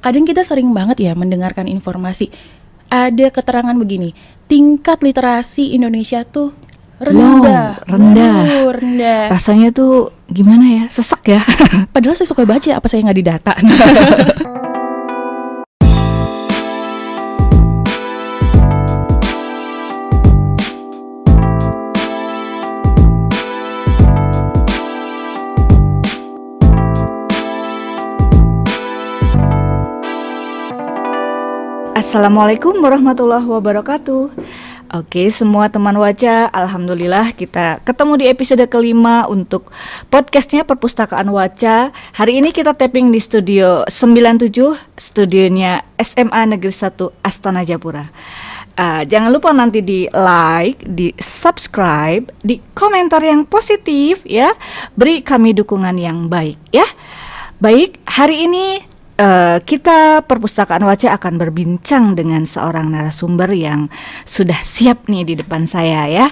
kadang kita sering banget ya mendengarkan informasi. Ada keterangan begini, tingkat literasi Indonesia tuh rendah. Rasanya tuh gimana ya, sesek ya. Padahal saya suka baca, apa saya nggak didata? Assalamualaikum warahmatullahi wabarakatuh. Oke, semua teman Waca, alhamdulillah kita ketemu di episode kelima untuk podcastnya Perpustakaan Waca. Hari ini kita tapping di studio 97, studionya SMA Negeri 1 Astana Japura. Jangan lupa nanti di like, di subscribe, di komentar yang positif ya. Beri kami dukungan yang baik ya. Baik, hari ini kita Perpustakaan Waca akan berbincang dengan seorang narasumber yang sudah siap nih di depan saya ya.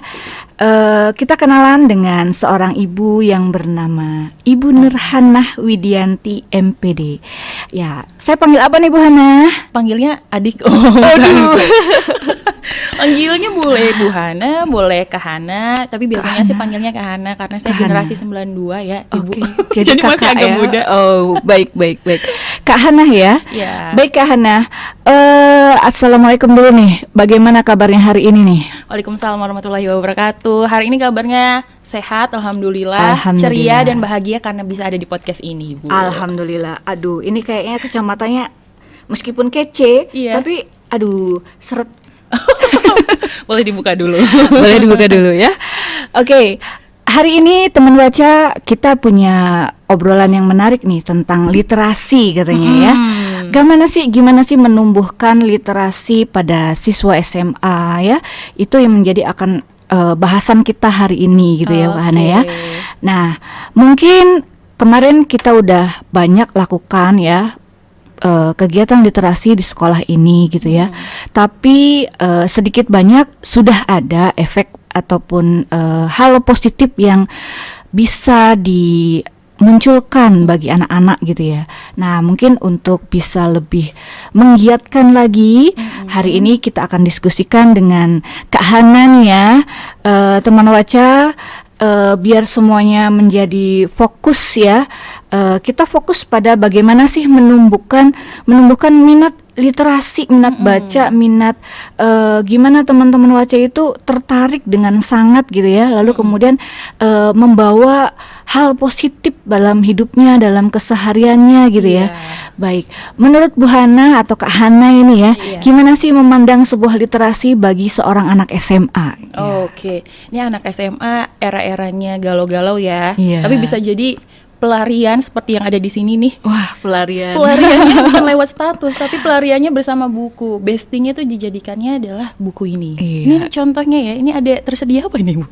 Kita kenalan dengan seorang ibu yang bernama Ibu Nurhanah Widianti MPD. Ya, saya panggil apa nih Bu Hana? Panggilnya adik. Aduh. Panggilnya boleh Bu Hana, boleh Kak Hana, tapi biasanya sih panggilnya Kak Hana karena saya generasi 92 ya, Ibu. Okay. Jadi masih agak ya? muda. Oh, baik. Kak Hana ya? Ya. Baik Kak Hana. Assalamualaikum dulu nih. Bagaimana kabarnya hari ini nih? Waalaikumsalam warahmatullahi wabarakatuh. Hari ini kabarnya sehat, alhamdulillah, ceria dan bahagia karena bisa ada di podcast ini, Bu. Alhamdulillah. Aduh, ini kayaknya kacamatannya meskipun kece, tapi aduh, seret. Boleh dibuka dulu. Boleh dibuka dulu ya. Oke. Hari ini teman Waca kita punya obrolan yang menarik nih tentang literasi katanya ya. Gimana sih menumbuhkan literasi pada siswa SMA ya? Itu yang menjadi akan bahasan kita hari ini gitu ya, Mbak Hana ya. Nah, mungkin kemarin kita udah banyak lakukan ya kegiatan literasi di sekolah ini gitu ya. Tapi sedikit banyak sudah ada efek ataupun hal positif yang bisa dimunculkan bagi anak-anak gitu ya. Nah, mungkin untuk bisa lebih menggiatkan lagi, hari ini kita akan diskusikan dengan Kak Hana ya, teman Waca, biar semuanya menjadi fokus ya. Kita fokus pada bagaimana sih menumbuhkan minat literasi, minat baca, minat gimana teman-teman Waca itu tertarik dengan sangat gitu ya. Lalu kemudian membawa hal positif dalam hidupnya, dalam kesehariannya gitu ya. Baik, menurut Bu Hana atau Kak Hana ini ya, gimana sih memandang sebuah literasi bagi seorang anak SMA? Oke, ini anak SMA era-eranya galau-galau ya. Tapi bisa jadi pelarian seperti yang ada di sini nih. Wah, pelariannya bukan lewat status, tapi pelariannya bersama buku. Bestingnya tuh dijadikannya adalah buku ini. Ini contohnya ya. Ini ada tersedia apa ini, Bu?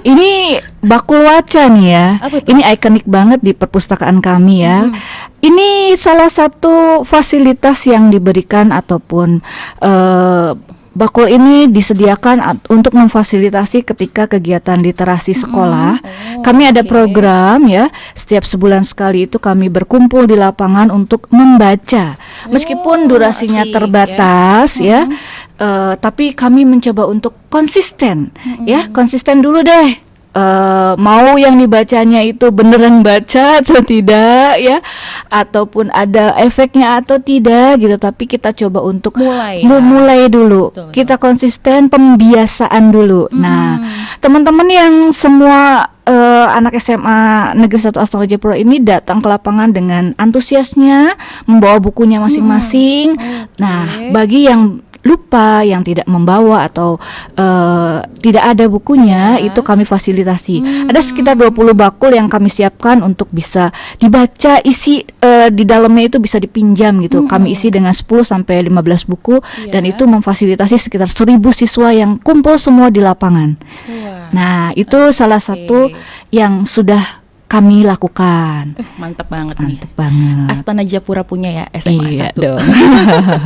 Ini bakul Waca nih ya. Ini ikonik banget di perpustakaan kami ya. Ini salah satu fasilitas yang diberikan ataupun bakul ini disediakan untuk memfasilitasi ketika kegiatan literasi sekolah. Kami ada program ya, setiap sebulan sekali itu kami berkumpul di lapangan untuk membaca. Meskipun durasinya terbatas ya, tapi kami mencoba untuk konsisten ya, konsisten dulu deh. Mau yang dibacanya itu beneran baca atau tidak ya, ataupun ada efeknya atau tidak gitu, tapi kita coba untuk mulai dulu. Betul. Kita konsisten, pembiasaan dulu. Nah, teman-teman yang semua anak SMA Negeri 1 Astana Japura ini datang ke lapangan dengan antusiasnya, membawa bukunya masing-masing. Nah, bagi yang lupa, yang tidak membawa atau tidak ada bukunya, itu kami fasilitasi. Ada sekitar 20 bakul yang kami siapkan untuk bisa dibaca, isi di dalamnya itu bisa dipinjam gitu. Kami isi dengan 10 sampai 15 buku dan itu memfasilitasi sekitar 1000 siswa yang kumpul semua di lapangan. Nah, itu salah satu yang sudah kami lakukan. Mantap banget. Astana Japura punya ya SMA 1. Dong.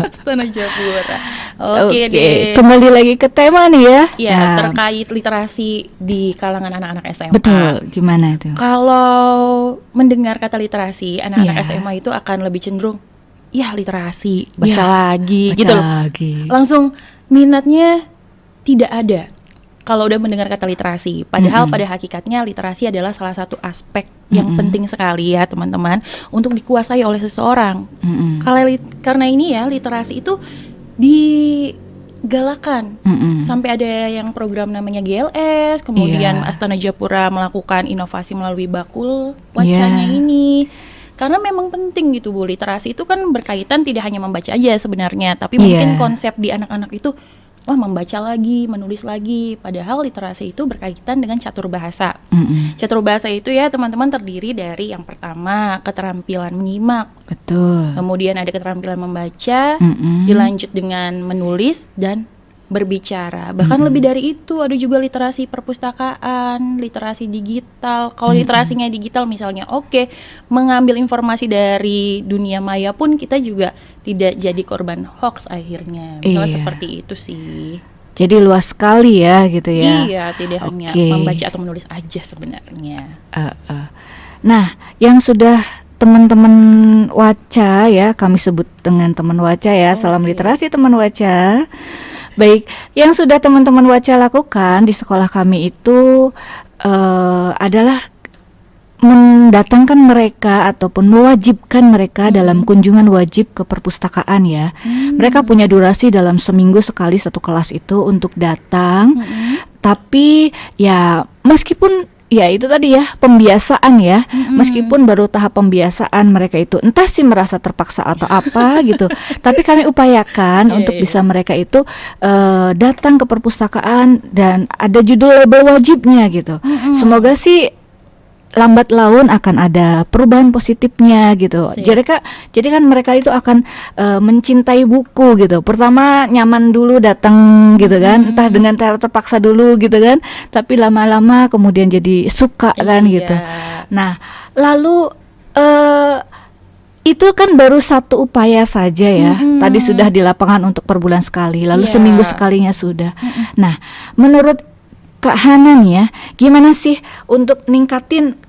Astana Japura. Oke deh. Kembali lagi ke tema nih ya. Ya, terkait literasi di kalangan anak-anak SMA. Betul. Gimana itu? Kalau mendengar kata literasi, anak-anak SMA itu akan lebih cenderung ya literasi, baca lagi baca gitu loh. lagi. Langsung minatnya tidak ada kalau udah mendengar kata literasi. Padahal pada hakikatnya literasi adalah salah satu aspek yang penting sekali ya teman-teman untuk dikuasai oleh seseorang. Karena ini ya literasi itu digalakan. Sampai ada yang program namanya GLS, kemudian Astana Japura melakukan inovasi melalui bakul wacanya ini. Karena memang penting gitu Bu, literasi itu kan berkaitan tidak hanya membaca aja sebenarnya, tapi mungkin konsep di anak-anak itu wah membaca lagi, menulis lagi. Padahal literasi itu berkaitan dengan catur bahasa. Catur bahasa itu ya teman-teman terdiri dari yang pertama keterampilan menyimak. Betul. Kemudian ada keterampilan membaca, dilanjut dengan menulis dan berbicara. Bahkan lebih dari itu ada juga literasi perpustakaan, literasi digital. Kalau literasinya digital misalnya mengambil informasi dari dunia maya pun kita juga tidak jadi korban hoax akhirnya. Misalnya seperti itu sih. Jadi luas sekali ya gitu ya. Iya, tidak hanya membaca atau menulis aja sebenarnya. Nah, yang sudah teman-teman Waca ya, kami sebut dengan teman Waca ya. Salam literasi teman Waca. Baik, yang sudah teman-teman Waca lakukan di sekolah kami itu adalah mendatangkan mereka ataupun mewajibkan mereka dalam kunjungan wajib ke perpustakaan ya. Mereka punya durasi dalam seminggu sekali satu kelas itu untuk datang. Tapi ya meskipun ya itu tadi ya pembiasaan ya, meskipun baru tahap pembiasaan mereka itu entah sih merasa terpaksa atau apa gitu, tapi kami upayakan untuk bisa mereka itu datang ke perpustakaan dan ada judul label wajibnya gitu. Semoga sih lambat laun akan ada perubahan positifnya gitu. Jadi kan mereka itu akan mencintai buku gitu. Pertama nyaman dulu datang gitu kan, entah dengan cara terpaksa dulu gitu kan, tapi lama-lama kemudian jadi suka kan gitu. Nah, lalu itu kan baru satu upaya saja ya. Tadi sudah di lapangan untuk per bulan sekali, lalu seminggu sekalinya sudah. Nah, menurut Kak Hana nih ya, gimana sih untuk ningkatin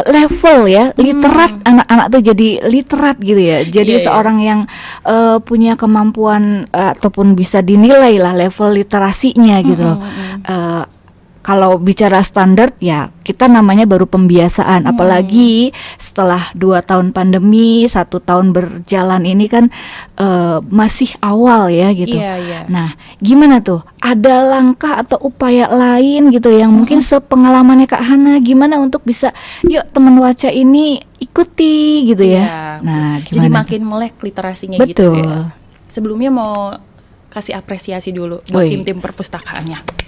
level ya literat anak-anak tuh jadi literat gitu ya, jadi seorang yang punya kemampuan ataupun bisa dinilai lah level literasinya gitu loh. Kalau bicara standar ya kita namanya baru pembiasaan, apalagi setelah 2 tahun pandemi, 1 tahun berjalan ini kan masih awal ya gitu. Nah gimana tuh, ada langkah atau upaya lain gitu yang mungkin sepengalamannya Kak Hana, gimana untuk bisa yuk teman Waca ini ikuti gitu ya. Nah gimana jadi makin melek literasinya gitu ya. Sebelumnya mau kasih apresiasi dulu buat tim-tim perpustakaannya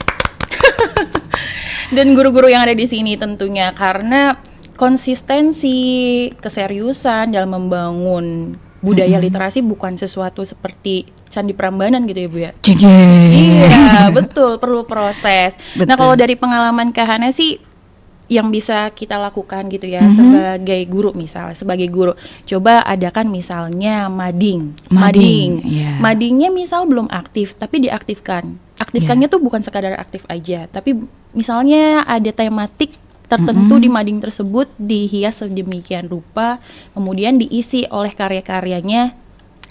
dan guru-guru yang ada di sini tentunya, karena konsistensi, keseriusan dalam membangun budaya literasi bukan sesuatu seperti Candi Prambanan gitu ya Bu ya. Iya betul, perlu proses. Nah kalau dari pengalaman Kak Hana sih yang bisa kita lakukan gitu ya, sebagai guru misalnya, sebagai guru coba adakan misalnya mading. Madingnya misal belum aktif tapi diaktifkan. Aktifkannya tuh bukan sekadar aktif aja, tapi misalnya ada tematik tertentu di mading tersebut dihias sedemikian rupa, kemudian diisi oleh karya-karyanya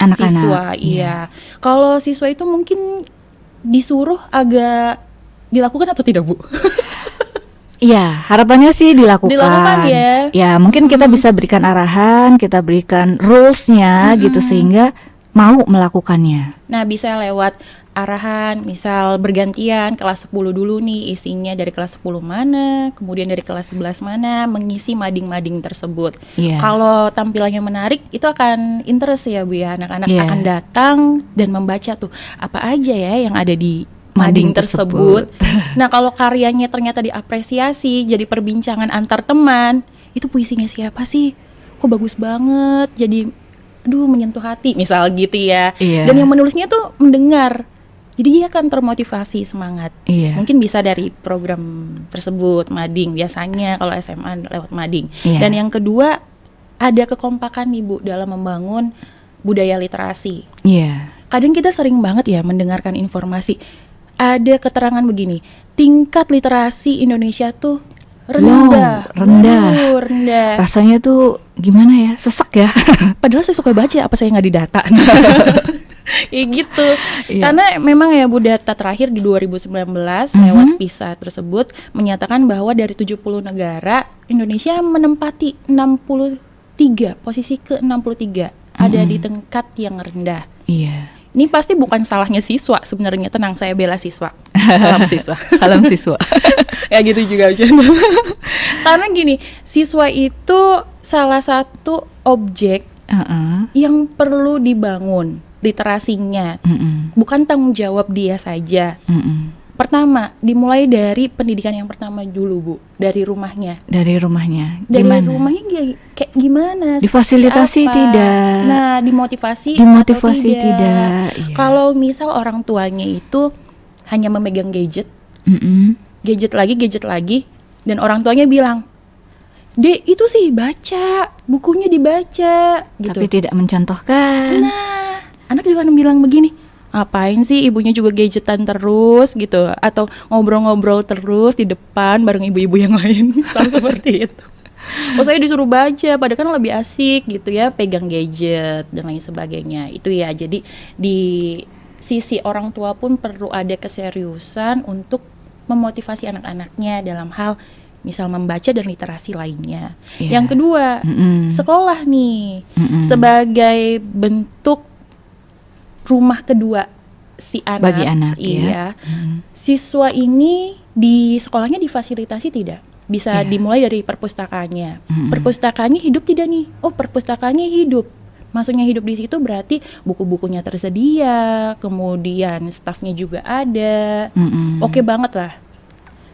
anak-anak. Siswa. Kalau siswa itu mungkin disuruh agak dilakukan atau tidak Bu? Iya, harapannya sih dilakukan ya. Ya mungkin kita bisa berikan arahan, kita berikan rules-nya gitu sehingga mau melakukannya. Nah bisa lewat arahan, misal bergantian kelas 10 dulu nih isinya dari kelas 10 mana, kemudian dari kelas 11 mana, mengisi mading-mading tersebut. Kalau tampilannya menarik itu akan interest ya Bu ya, anak-anak akan datang dan membaca tuh apa aja ya yang ada di mading tersebut. Nah kalau karyanya ternyata diapresiasi, jadi perbincangan antar teman, itu puisinya siapa sih? Kok bagus banget, jadi aduh menyentuh hati misal gitu ya. Dan yang menulisnya tuh mendengar, jadi dia akan termotivasi semangat. Mungkin bisa dari program tersebut, mading biasanya kalau SMA lewat mading. Dan yang kedua ada kekompakan nih Bu dalam membangun budaya literasi. Kadang kita sering banget ya mendengarkan informasi, ada keterangan begini, tingkat literasi Indonesia tuh rendah. Rasanya tuh gimana ya? Sesek ya. Padahal saya suka baca, apa saya nggak didata? Ya gitu. Karena memang ya Bu, data terakhir di 2019 lewat PISA tersebut menyatakan bahwa dari 70 negara Indonesia menempati 63, posisi ke-63, ada di tingkat yang rendah. Iya. Ini pasti bukan salahnya siswa sebenarnya, tenang, saya bela siswa. Salam siswa. Salam siswa. Ya gitu juga Karena gini, siswa itu salah satu objek yang perlu dibangun literasinya, bukan tanggung jawab dia saja. Pertama, dimulai dari pendidikan yang pertama dulu, Bu, dari rumahnya. Dari rumahnya kayak gimana? Difasilitasi tidak? Nah, dimotivasi tidak? Iya. Kalau misal orang tuanya itu hanya memegang gadget lagi, dan orang tuanya bilang, "Dek, itu sih baca, bukunya dibaca," gitu. Tapi tidak mencontohkan. Nah, anak juga bilang begini, "Apain sih ibunya juga gadgetan terus," gitu, atau ngobrol-ngobrol terus di depan bareng ibu-ibu yang lain, misal seperti itu. Oh, saya disuruh baca, padahal kan lebih asik gitu ya, pegang gadget dan lain sebagainya. Itu ya, jadi di sisi orang tua pun perlu ada keseriusan untuk memotivasi anak-anaknya dalam hal misal membaca dan literasi lainnya. Yang kedua, sekolah nih, sebagai bentuk rumah kedua si anak. Bagi anak, iya. Siswa ini di sekolahnya difasilitasi tidak? Bisa dimulai dari perpustakaannya. Perpustakaannya hidup tidak nih? Oh, perpustakaannya hidup. Maksudnya hidup di situ berarti buku-bukunya tersedia, kemudian stafnya juga ada. Oke banget lah.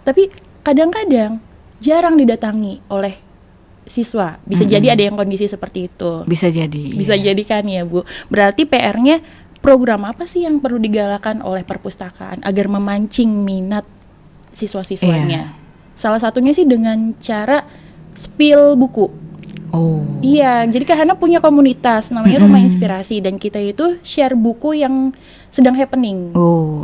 Tapi kadang-kadang jarang didatangi oleh siswa. Bisa jadi ada yang kondisi seperti itu. Bisa jadi kan ya, Bu. Berarti PR-nya, program apa sih yang perlu digalakan oleh perpustakaan agar memancing minat siswa-siswanya? Salah satunya sih dengan cara spill buku. Iya, jadi karena punya komunitas namanya Rumah Inspirasi, dan kita itu share buku yang sedang happening.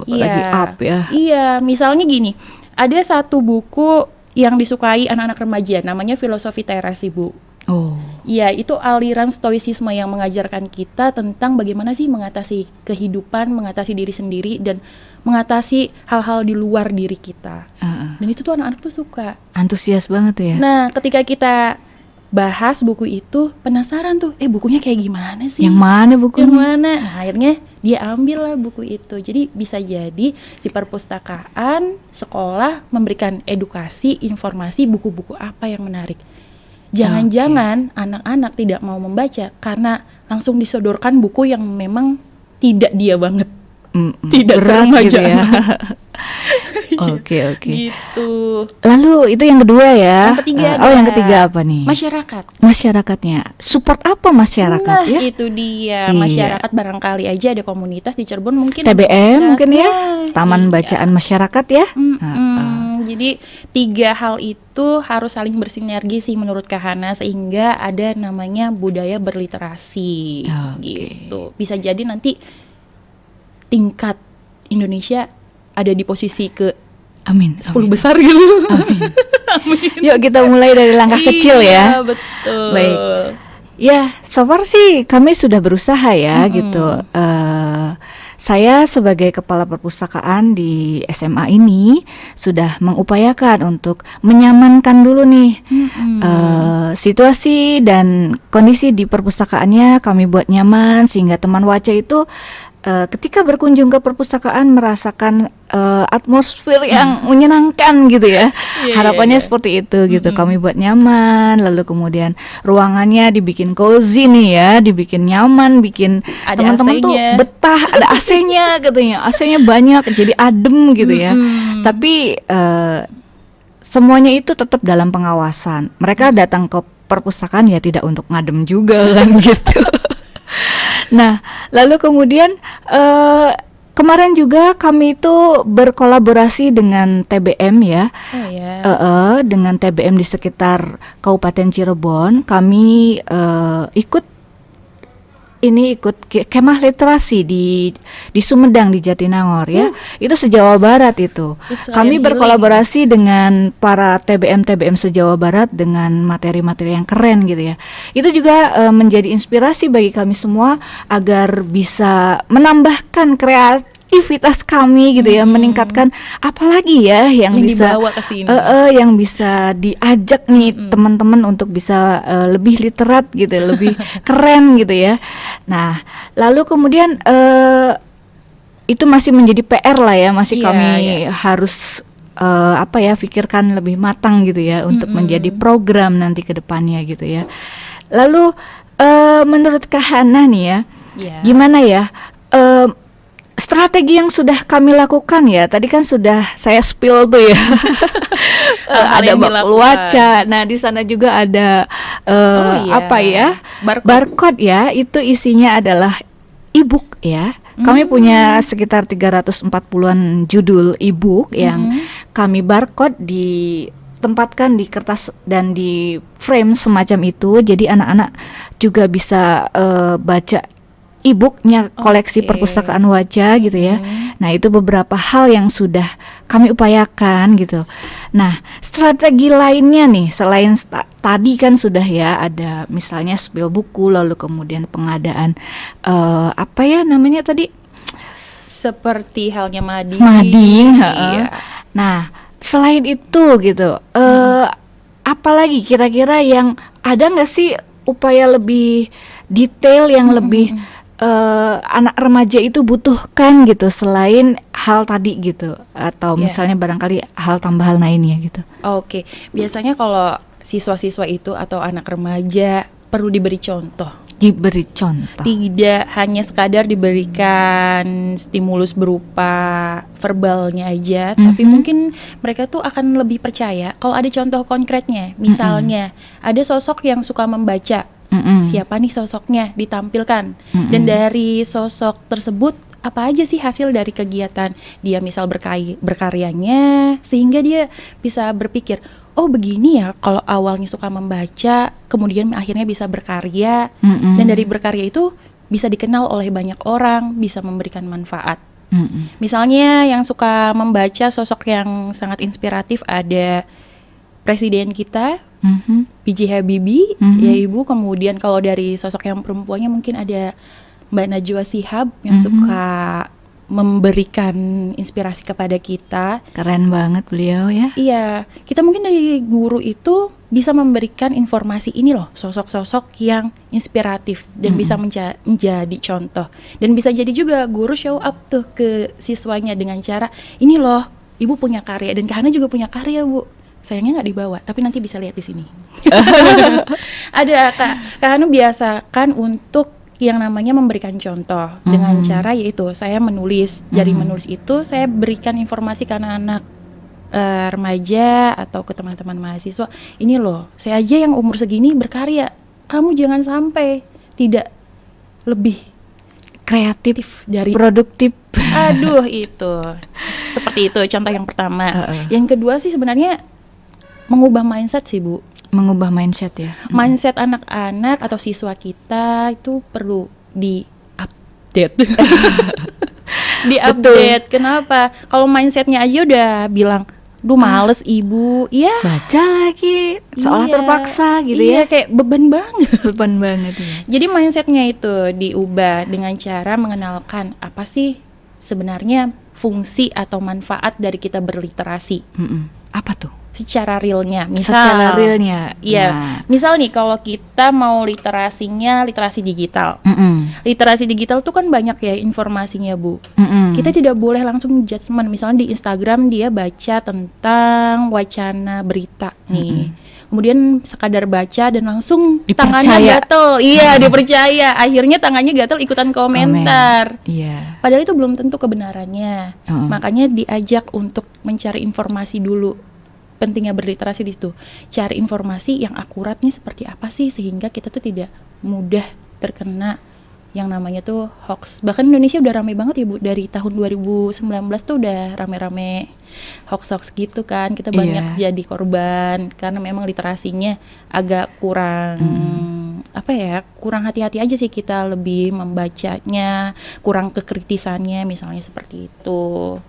Lagi up ya. Iya, misalnya gini, ada satu buku yang disukai anak-anak remaja, namanya Filosofi Teras, Bu. Iya, itu aliran stoicisme yang mengajarkan kita tentang bagaimana sih mengatasi kehidupan, mengatasi diri sendiri, dan mengatasi hal-hal di luar diri kita. Dan itu tuh anak-anak tuh suka. Antusias banget ya. Nah, ketika kita bahas buku itu, penasaran tuh, bukunya kayak gimana sih? Yang mana bukunya? Nah, akhirnya dia ambil lah buku itu. Jadi bisa jadi si perpustakaan sekolah memberikan edukasi, informasi buku-buku apa yang menarik. Jangan-jangan anak-anak tidak mau membaca karena langsung disodorkan buku yang memang tidak dia banget. Tidak berat gitu ya. Oke. Gitu. Lalu itu yang kedua ya. Yang ketiga yang ketiga apa nih? Masyarakatnya. Support apa masyarakat ya? Itu dia. Masyarakat barangkali aja ada komunitas di Cirebon mungkin. TBM mungkin ya. Taman Bacaan Masyarakat ya. Jadi 3 hal itu harus saling bersinergi sih menurut Kak Hana, sehingga ada namanya budaya berliterasi. Gitu. Bisa jadi nanti tingkat Indonesia ada di posisi ke 10 besar gitu. Amin. Yuk kita mulai dari langkah kecil ya. Iya, betul. Baik. Ya, so far sih kami sudah berusaha ya gitu. Saya sebagai kepala perpustakaan di SMA ini sudah mengupayakan untuk menyamankan dulu nih situasi dan kondisi di perpustakaannya, kami buat nyaman sehingga teman Waca itu ketika berkunjung ke perpustakaan merasakan atmosfer yang menyenangkan gitu ya. Harapannya seperti itu gitu. Kami buat nyaman, lalu kemudian ruangannya dibikin cozy nih ya, dibikin nyaman, bikin teman-teman tuh betah, ada AC-nya katanya. AC-nya banyak jadi adem gitu ya. Tapi semuanya itu tetap dalam pengawasan. Mereka datang ke perpustakaan ya tidak untuk ngadem juga kan gitu. Nah, lalu kemudian kemarin juga kami itu berkolaborasi dengan TBM ya, dengan TBM di sekitar Kabupaten Cirebon. Kami ikut ini ikut kemah literasi di Sumedang di Jatinangor ya. Itu se-Jawa Barat itu. Kami berkolaborasi dengan para TBM se-Jawa Barat dengan materi-materi yang keren gitu ya. Itu juga menjadi inspirasi bagi kami semua agar bisa menambahkan aktivitas kami gitu ya, meningkatkan apalagi ya yang bisa dibawa ke sini. Yang bisa diajak nih teman-teman untuk bisa lebih literat gitu, lebih keren gitu ya. Nah, lalu kemudian itu masih menjadi PR lah ya, masih kami harus pikirkan lebih matang gitu ya untuk menjadi program nanti ke depannya gitu ya. Lalu menurut Kak Hana nih ya, gimana ya strategi yang sudah kami lakukan ya, tadi kan sudah saya spill tuh ya. Ada bakul waca. Nah, di sana juga ada barcode ya, itu isinya adalah e-book ya. Kami punya sekitar 340-an judul e-book yang kami barcode ditempatkan di kertas dan di frame semacam itu. Jadi anak-anak juga bisa baca e-booknya koleksi perpustakaan Waca gitu ya. Nah, itu beberapa hal yang sudah kami upayakan gitu. Nah, strategi lainnya nih selain tadi kan sudah ya ada misalnya spill buku, lalu kemudian pengadaan namanya tadi? Seperti halnya mading. Iya. Nah, selain itu gitu, apalagi kira-kira yang ada nggak sih upaya lebih detail yang lebih anak remaja itu butuhkan gitu selain hal tadi gitu, atau misalnya barangkali hal tambahan lainnya gitu. Oke. Biasanya kalau siswa-siswa itu atau anak remaja perlu diberi contoh. Tidak hanya sekadar diberikan stimulus berupa verbalnya aja, tapi mungkin mereka tuh akan lebih percaya kalau ada contoh konkretnya. Misalnya ada sosok yang suka membaca. Siapa nih sosoknya, ditampilkan. Dan dari sosok tersebut apa aja sih hasil dari kegiatan dia, misal berkaryanya, sehingga dia bisa berpikir, oh begini ya kalau awalnya suka membaca, kemudian akhirnya bisa berkarya, dan dari berkarya itu bisa dikenal oleh banyak orang, bisa memberikan manfaat. Misalnya yang suka membaca, sosok yang sangat inspiratif ada Presiden kita, B.J. Habibie, ya Ibu. Kemudian kalau dari sosok yang perempuannya mungkin ada Mbak Najwa Shihab yang suka memberikan inspirasi kepada kita. Keren banget beliau ya. Iya, kita mungkin dari guru itu bisa memberikan informasi ini loh, sosok-sosok yang inspiratif dan bisa menjadi contoh. Dan bisa jadi juga guru show up tuh ke siswanya dengan cara, ini loh, Ibu punya karya dan Kak Hana juga punya karya, Bu. Sayangnya nggak dibawa, tapi nanti bisa lihat di sini. Ada Kak Hana biasakan untuk yang namanya memberikan contoh dengan cara yaitu saya menulis. Dari menulis itu saya berikan informasi ke anak-anak remaja atau ke teman-teman mahasiswa. Ini loh, saya aja yang umur segini berkarya. Kamu jangan sampai tidak lebih kreatif dari produktif. Aduh, itu seperti itu contoh yang pertama. Yang kedua sih sebenarnya mengubah mindset sih, Bu. Mengubah mindset ya. Mindset anak-anak atau siswa kita itu perlu di-update. Di-update. Kenapa? Kalau mindsetnya aja udah bilang, duh males Ibu, iya. Baca lagi, seolah terpaksa gitu ya. Iya, kayak beban banget. Beban banget ya. Jadi mindsetnya itu diubah dengan cara mengenalkan apa sih sebenarnya fungsi atau manfaat dari kita berliterasi. Apa tuh? Secara realnya, iya. Misal nih kalau kita mau literasi digital. Literasi digital tuh kan banyak ya informasinya, Bu. Kita tidak boleh langsung judgement. Misalnya di Instagram dia baca tentang wacana berita nih. Kemudian sekadar baca dan langsung tangannya gatel. Iya, dipercaya. Akhirnya tangannya gatel ikutan komentar. Iya. Padahal itu belum tentu kebenarannya. Makanya diajak untuk mencari informasi dulu. Pentingnya berliterasi di situ, cari informasi yang akuratnya seperti apa sih sehingga kita tuh tidak mudah terkena yang namanya tuh hoax. Bahkan Indonesia udah rame banget ya, Bu, dari tahun 2019 tuh udah rame-rame hoax gitu kan. Kita banyak jadi korban karena memang literasinya agak kurang kurang hati-hati aja sih kita lebih membacanya, kurang kekritisannya misalnya seperti itu.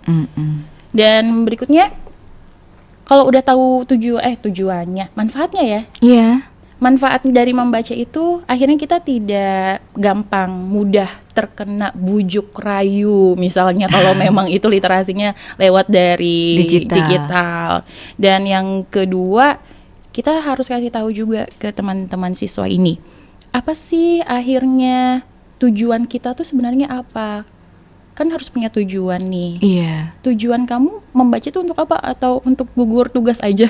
Dan berikutnya kalau udah tahu tujuannya, manfaatnya ya. Iya. Manfaat dari membaca itu akhirnya kita tidak gampang mudah terkena bujuk rayu misalnya kalau memang itu literasinya lewat dari digital. Dan yang kedua, kita harus kasih tahu juga ke teman-teman siswa ini, apa sih akhirnya tujuan kita tuh sebenarnya apa? Kan harus punya tujuan nih. Iya. Tujuan kamu membaca itu untuk apa? Atau untuk gugur tugas aja?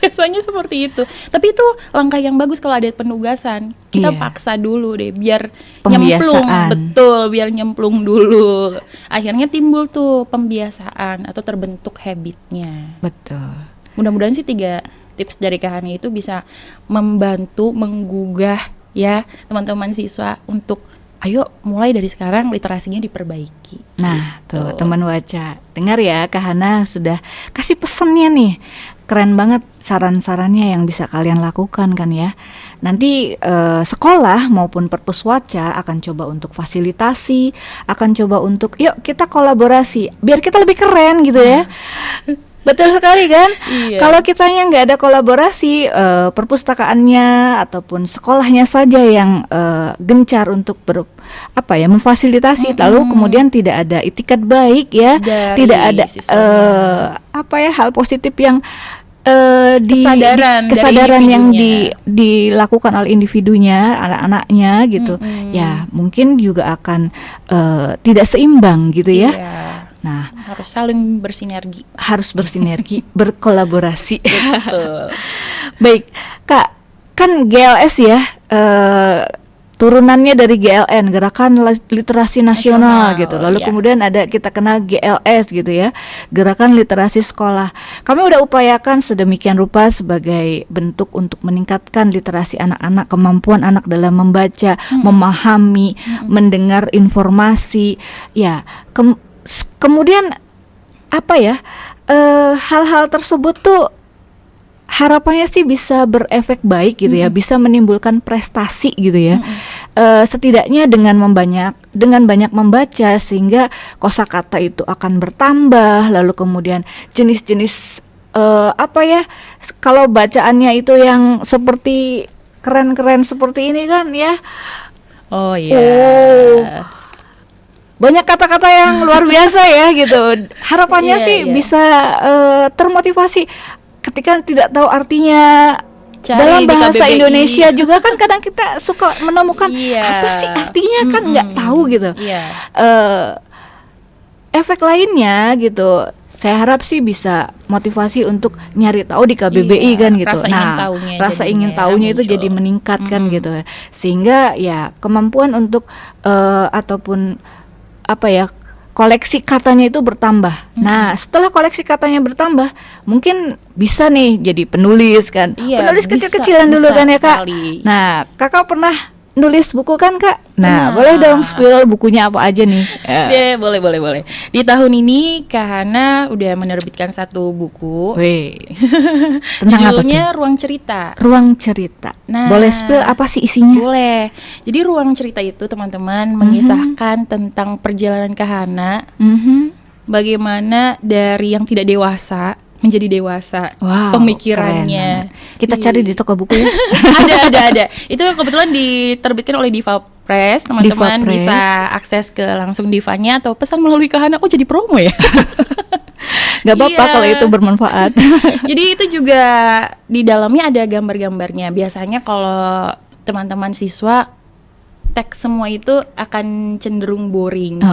Biasanya seperti itu. Tapi itu langkah yang bagus kalau ada penugasan. Kita paksa dulu deh, biar nyemplung. Betul, biar nyemplung dulu. Akhirnya timbul tuh pembiasaan atau terbentuk habitnya. Betul. Mudah-mudahan sih 3 tips dari Kak Hani itu bisa membantu menggugah ya teman-teman siswa untuk ayo mulai dari sekarang literasinya diperbaiki. Nah tuh teman Waca, dengar ya Kak Hana sudah kasih pesannya nih. Keren banget saran-sarannya yang bisa kalian lakukan kan ya. Nanti sekolah maupun Perpus Waca akan coba untuk fasilitasi, akan coba untuk yuk kita kolaborasi biar kita lebih keren gitu ya. Betul sekali kan? Iya. Kalau kitanya nggak ada kolaborasi, perpustakaannya ataupun sekolahnya saja yang gencar untuk memfasilitasi, lalu kemudian tidak ada itikat baik ya, dari tidak ada hal positif yang kesadaran yang dilakukan oleh individunya, anak-anaknya gitu, ya mungkin juga akan tidak seimbang gitu ya. Nah, harus saling bersinergi. Berkolaborasi. Betul. Baik, Kak, kan GLS ya, turunannya dari GLN, Gerakan Literasi Nasional gitu. Lalu kemudian ada kita kenal GLS gitu ya, Gerakan Literasi Sekolah. Kami udah upayakan sedemikian rupa sebagai bentuk untuk meningkatkan literasi anak-anak, kemampuan anak dalam membaca, memahami, mendengar informasi. Ya, kemudian hal-hal tersebut tuh harapannya sih bisa berefek baik gitu ya, bisa menimbulkan prestasi gitu ya. Setidaknya dengan banyak membaca sehingga kosakata itu akan bertambah, lalu kemudian jenis-jenis kalau bacaannya itu yang seperti keren-keren seperti ini kan ya. Oh iya. Banyak kata-kata yang luar biasa ya gitu. Harapannya bisa termotivasi ketika tidak tahu artinya. Dalam bahasa Indonesia juga kan kadang kita suka menemukan apa sih artinya kan nggak tahu gitu. Efek lainnya gitu, saya harap sih bisa motivasi untuk nyari tahu di KBBI kan gitu. Rasa ingin tahunya itu jadi meningkat kan gitu, sehingga ya kemampuan untuk ataupun koleksi katanya itu bertambah. Nah, setelah koleksi katanya bertambah, mungkin bisa nih jadi penulis kan. Penulis kecil-kecilan dulu kan ya Kak. Nah, Kakak pernah nulis buku kan Kak? Nah, boleh dong spill bukunya apa aja nih? Boleh. Di tahun ini Kak Hana udah menerbitkan 1 buku. Judulnya Ruang Cerita. Ruang Cerita. Nah, boleh spill apa sih isinya? Boleh. Jadi Ruang Cerita itu teman-teman mengisahkan tentang perjalanan Kak Hana, bagaimana dari yang tidak dewasa menjadi dewasa, pemikirannya. Kita cari di toko buku ya. ada. Itu kebetulan diterbitkan oleh Diva Press, teman-teman bisa akses ke langsung Divanya atau pesan melalui Kak Hana. Jadi promo ya. Gak apa-apa kalau itu bermanfaat. Jadi itu juga di dalamnya ada gambar-gambarnya. Biasanya kalau teman-teman siswa teks semua itu akan cenderung boring.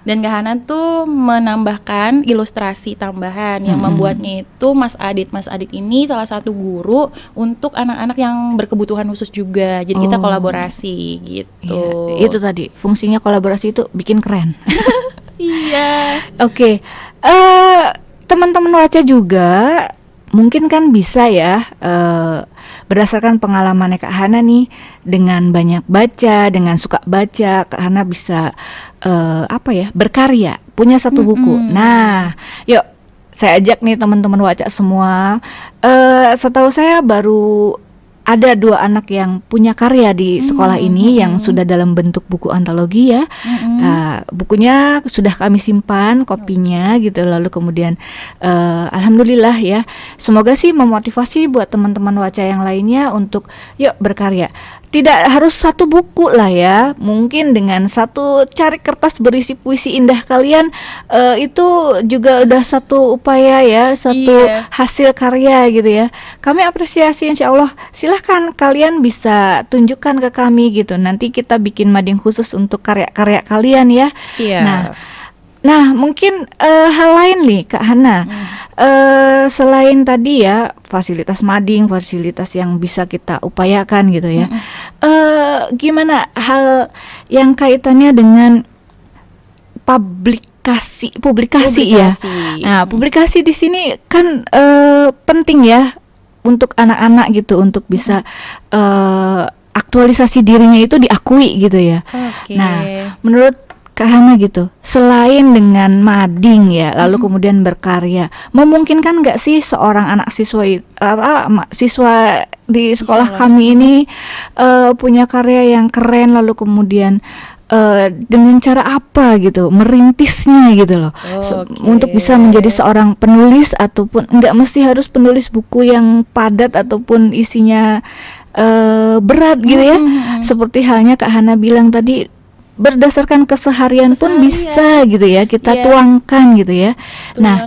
Dan Kak Hana tuh menambahkan ilustrasi tambahan yang membuatnya itu Mas Adit ini salah satu guru untuk anak-anak yang berkebutuhan khusus juga. Jadi kita kolaborasi gitu. Iya, itu tadi fungsinya kolaborasi itu bikin keren. Iya. Oke. Teman-teman Waca juga mungkin kan bisa ya berdasarkan pengalamannya Kak Hana nih, dengan banyak baca, dengan suka baca, Kak Hana bisa berkarya, punya 1 buku. Nah, yuk saya ajak nih teman-teman Waca semua. Setahu saya baru ada 2 anak yang punya karya di sekolah ini yang sudah dalam bentuk buku antologi ya. Bukunya sudah kami simpan kopinya gitu, lalu kemudian alhamdulillah ya, semoga sih memotivasi buat teman-teman Waca yang lainnya untuk yuk berkarya. Tidak harus satu buku lah ya, mungkin dengan satu cari kertas berisi puisi indah kalian itu juga udah satu upaya ya, satu hasil karya gitu ya. Kami apresiasi, insya Allah. Silahkan kalian bisa tunjukkan ke kami gitu. Nanti kita bikin mading khusus untuk karya-karya kalian ya. Nah mungkin hal lain nih Kak Hana, selain tadi ya fasilitas mading, fasilitas yang bisa kita upayakan gitu ya, gimana hal yang kaitannya dengan publikasi ya. Nah publikasi di sini kan penting ya untuk anak-anak gitu, untuk bisa aktualisasi dirinya itu diakui gitu ya. Nah menurut Kak Hana gitu, selain dengan mading ya, lalu kemudian berkarya, memungkinkan nggak sih seorang anak siswa siswa di sekolah kami ini punya karya yang keren, lalu kemudian dengan cara apa gitu, merintisnya gitu loh, untuk bisa menjadi seorang penulis, ataupun nggak mesti harus penulis buku yang padat ataupun isinya berat gitu ya, seperti halnya Kak Hana bilang tadi, berdasarkan keseharian pun bisa gitu ya kita tuangkan gitu ya. Nah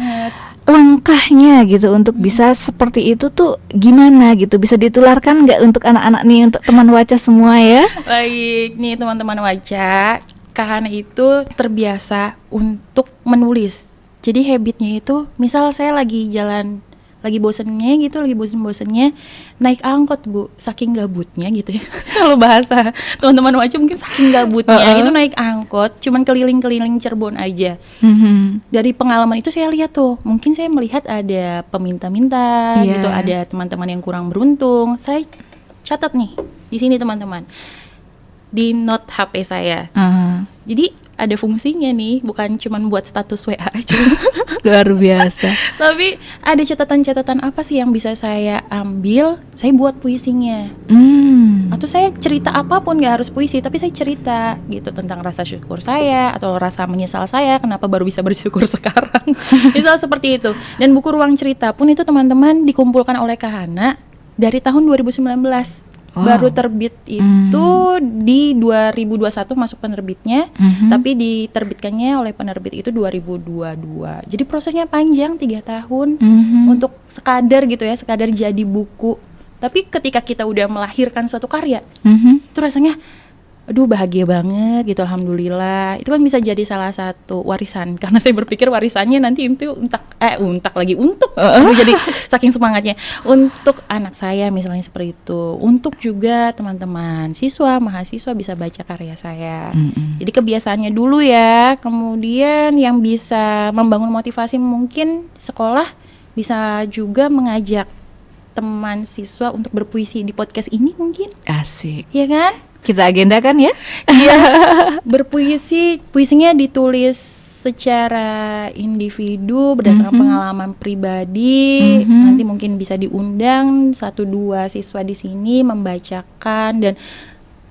langkahnya gitu untuk bisa seperti itu tuh gimana gitu, bisa ditularkan nggak untuk anak-anak nih, untuk teman Waca semua ya? Baik nih teman-teman Waca, Kak Hana itu terbiasa untuk menulis. Jadi habitnya itu, misal saya lagi jalan, lagi bosennya gitu, lagi bosen-bosennya naik angkot Bu, saking gabutnya gitu ya. Kalau bahasa teman-teman Waca mungkin saking gabutnya itu naik angkot, cuman keliling-keliling Cirebon aja. Dari pengalaman itu saya lihat tuh, mungkin saya melihat ada peminta-minta gitu, ada teman-teman yang kurang beruntung. Saya catat nih di sini teman-teman, di note HP saya. Jadi ada fungsinya nih, bukan cuman buat status WA aja. Luar biasa. Tapi ada catatan-catatan apa sih yang bisa saya ambil, saya buat puisinya. Atau saya cerita apapun, gak harus puisi, tapi saya cerita gitu tentang rasa syukur saya atau rasa menyesal saya kenapa baru bisa bersyukur sekarang. Misal seperti itu. Dan buku Ruang Cerita pun itu teman-teman dikumpulkan oleh Kak Hana dari tahun 2019. Baru terbit itu di 2021 masuk penerbitnya, tapi diterbitkannya oleh penerbit itu 2022. Jadi prosesnya panjang, 3 tahun untuk sekadar gitu ya, sekadar jadi buku. Tapi ketika kita udah melahirkan suatu karya, itu rasanya aduh bahagia banget gitu, alhamdulillah. Itu kan bisa jadi salah satu warisan, karena saya berpikir warisannya nanti itu jadi saking semangatnya untuk anak saya misalnya seperti itu, untuk juga teman-teman siswa, mahasiswa bisa baca karya saya. Jadi kebiasaannya dulu ya, kemudian yang bisa membangun motivasi mungkin sekolah bisa juga mengajak teman siswa untuk berpuisi di podcast ini mungkin. Asik. Ya kan? Kita agendakan ya. Iya. Berpuisi, puisinya ditulis secara individu berdasarkan pengalaman pribadi. Nanti mungkin bisa diundang 1-2 siswa di sini membacakan dan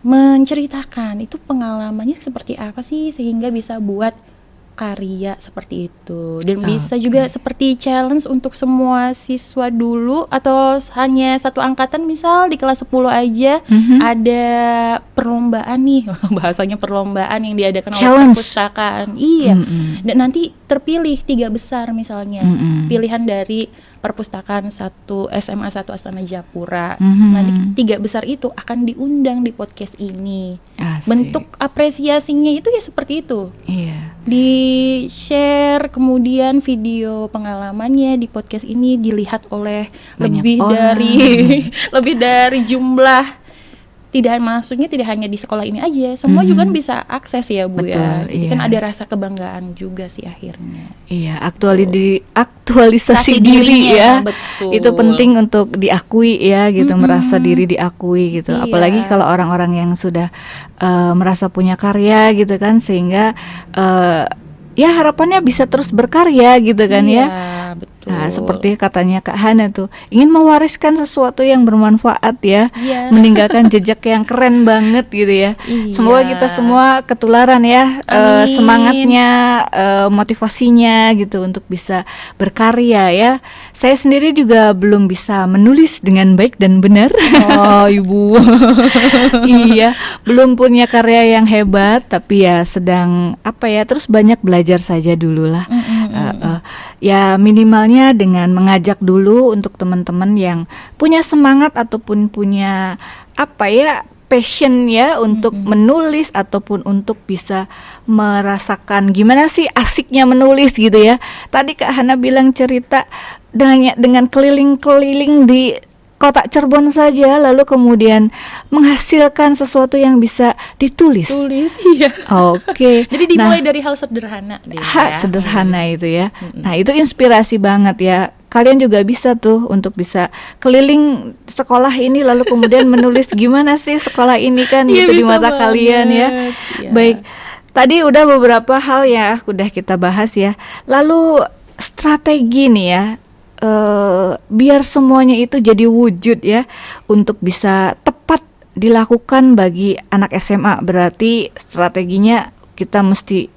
menceritakan itu pengalamannya seperti apa sih sehingga bisa buat karya seperti itu. Dan bisa juga seperti challenge untuk semua siswa dulu, atau hanya satu angkatan, misal di kelas 10 aja ada perlombaan nih. Bahasanya perlombaan yang diadakan oleh perpustakaan. Iya. Dan nanti terpilih 3 besar misalnya. Pilihan dari perpustakaan SMA 1 Astana Japura. Nanti 3 besar itu akan diundang di podcast ini. Asik. Bentuk apresiasinya itu ya seperti itu. Iya. Di share, kemudian video pengalamannya di podcast ini dilihat oleh lebih dari jumlah, maksudnya tidak hanya di sekolah ini aja, semua juga kan bisa akses ya Bu. Betul, ya. Jadi kan ada rasa kebanggaan juga sih akhirnya. Iya, aktualisasi diri ya. Betul. Itu penting untuk diakui ya gitu, merasa diri diakui gitu. Iya. Apalagi kalau orang-orang yang sudah merasa punya karya gitu kan, sehingga ya harapannya bisa terus berkarya gitu kan ya. Betul. betul. Nah, seperti katanya Kak Hana tuh, ingin mewariskan sesuatu yang bermanfaat ya, meninggalkan jejak yang keren banget gitu ya. Semoga kita semua ketularan ya, semangatnya, motivasinya gitu untuk bisa berkarya ya. Saya sendiri juga belum bisa menulis dengan baik dan benar. Oh, Ibu. Iya, belum punya karya yang hebat, tapi ya sedang terus banyak belajar saja dulu lah. Ya minimalnya dengan mengajak dulu untuk teman-teman yang punya semangat ataupun punya passion ya untuk menulis ataupun untuk bisa merasakan gimana sih asiknya menulis gitu ya. Tadi Kak Hana bilang cerita dengan keliling-keliling di kota Cirebon saja, lalu kemudian menghasilkan sesuatu yang bisa ditulis. Iya. Oke. Jadi dimulai dari hal sederhana deh. Sederhana itu ya. Nah, itu inspirasi banget ya. Kalian juga bisa tuh untuk bisa keliling sekolah ini lalu kemudian menulis gimana sih sekolah ini kan gitu di mata kalian ya. Baik. Tadi udah beberapa hal ya udah kita bahas ya. Lalu strategi nih ya. Biar semuanya itu jadi wujud ya untuk bisa tepat dilakukan bagi anak SMA, berarti strateginya kita mesti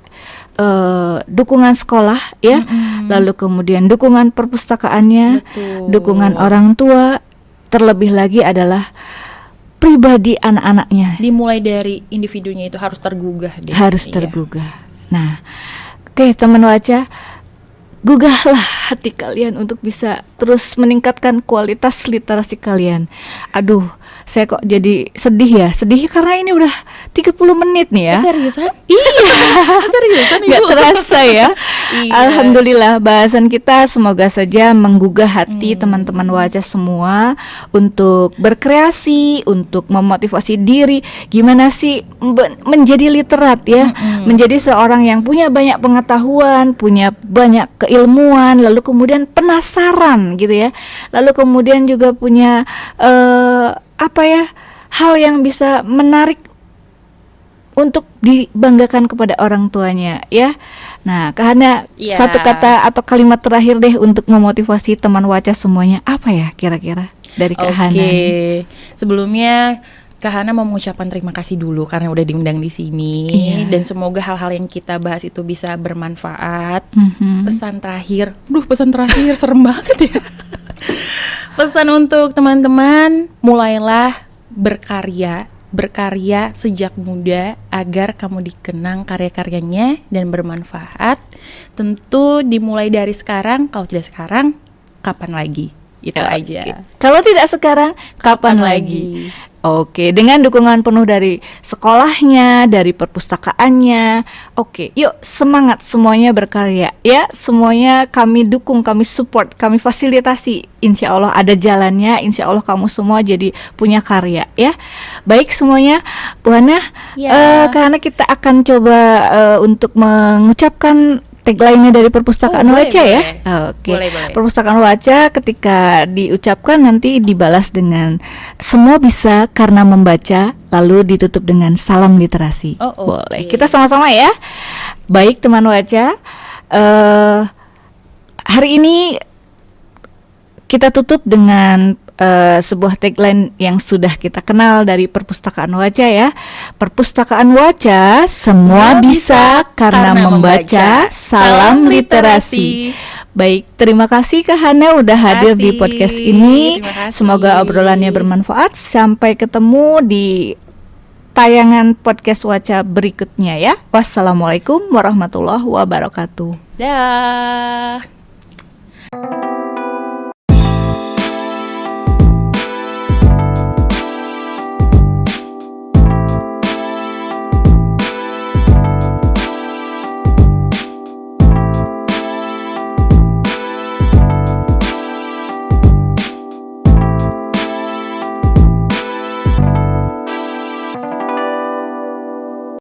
dukungan sekolah ya, lalu kemudian dukungan perpustakaannya, dukungan orang tua, terlebih lagi adalah pribadi anak-anaknya. Dimulai dari individunya itu harus tergugah deh. Harus tergugah. Nah, oke teman Waca, gugahlah hati kalian untuk bisa terus meningkatkan kualitas literasi kalian. Aduh, saya kok jadi sedih ya. Sedih karena ini udah 30 menit nih ya. Seriusan? Iya. Seriusan Ibu? Gak terasa ya. Iya. Alhamdulillah bahasan kita semoga saja menggugah hati teman-teman Waca semua untuk berkreasi, untuk memotivasi diri. Gimana sih menjadi literat ya, menjadi seorang yang punya banyak pengetahuan, punya banyak keilmuan, lalu kemudian penasaran gitu ya, lalu kemudian juga punya hal yang bisa menarik untuk dibanggakan kepada orang tuanya ya. Nah, Kak Hana, satu kata atau kalimat terakhir deh untuk memotivasi teman Waca semuanya, apa ya kira-kira dari Kak Hana? Sebelumnya Kak Hana mau mengucapkan terima kasih dulu karena udah diundang di sini, dan semoga hal-hal yang kita bahas itu bisa bermanfaat. Pesan terakhir serem banget ya. Pesan untuk teman-teman, mulailah berkarya sejak muda agar kamu dikenang karya-karyanya dan bermanfaat. Tentu dimulai dari sekarang, kalau tidak sekarang kapan lagi? Itu aja. Kalau tidak sekarang kapan lagi? Oke, dengan dukungan penuh dari sekolahnya, dari perpustakaannya. Oke, yuk semangat semuanya berkarya ya. Semuanya kami dukung, kami support, kami fasilitasi. Insya Allah ada jalannya, insya Allah kamu semua jadi punya karya ya. Baik semuanya, Bu Hana, karena kita akan coba untuk mengucapkan tagline-nya dari Perpustakaan Waca ya. Oke. Perpustakaan Waca ketika diucapkan nanti dibalas dengan semua bisa karena membaca, lalu ditutup dengan salam literasi. Boleh. Kita sama-sama ya. Baik teman Waca, hari ini kita tutup dengan sebuah tagline yang sudah kita kenal dari Perpustakaan Waca ya. Perpustakaan Waca, semua bisa karena membaca. Salam literasi. Baik, terima kasih Kak Hana udah hadir di podcast ini. Semoga obrolannya bermanfaat. Sampai ketemu di tayangan podcast Waca berikutnya ya. Wassalamualaikum warahmatullahi wabarakatuh. Dah.